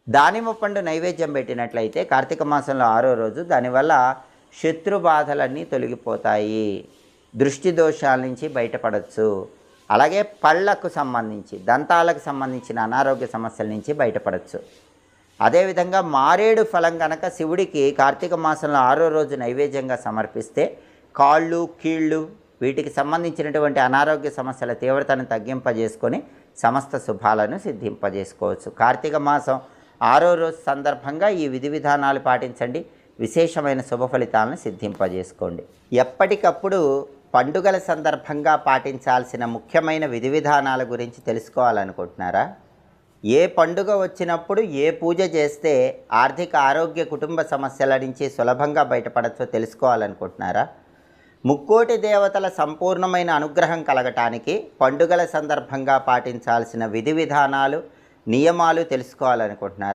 దానిమ్మ పండు నైవేద్యం పెట్టినట్లయితే కార్తీక మాసంలో 6వ రోజు దానివల్ల శత్రు బాధలన్నీ తొలగిపోతాయి, దృష్టి దోషాల నుంచి బయటపడవచ్చు. అలాగే పళ్ళకు సంబంధించి దంతాలకు సంబంధించిన అనారోగ్య సమస్యల నుంచి బయటపడవచ్చు. అదేవిధంగా మారేడు ఫలం కనుక శివుడికి కార్తీక మాసంలో 6వ రోజు నైవేద్యంగా సమర్పిస్తే కాళ్ళు కీళ్ళు వీటికి సంబంధించినటువంటి అనారోగ్య సమస్యల తీవ్రతను తగ్గింపజేసుకొని సమస్త శుభాలను సిద్ధింపజేసుకోవచ్చు. కార్తీక మాసం 6వ రోజు సందర్భంగా ఈ విధి విధానాలు పాటించండి, విశేషమైన శుభ ఫలితాలను సిద్ధింపజేసుకోండి. ఎప్పటికప్పుడు పండుగల సందర్భంగా పాటించాల్సిన ముఖ్యమైన విధి విధానాల గురించి తెలుసుకోవాలనుకుంటున్నారా? ఏ పండుగ వచ్చినప్పుడు ఏ పూజ చేస్తే ఆర్థిక ఆరోగ్య కుటుంబ సమస్యల నుంచి సులభంగా బయటపడచ్చో తెలుసుకోవాలనుకుంటున్నారా? ముక్కోటి దేవతల సంపూర్ణమైన అనుగ్రహం కలగటానికి పండుగల సందర్భంగా పాటించాల్సిన విధి విధానాలు నియమాలు తెలుసుకోవాలనుకుంటున్నారా?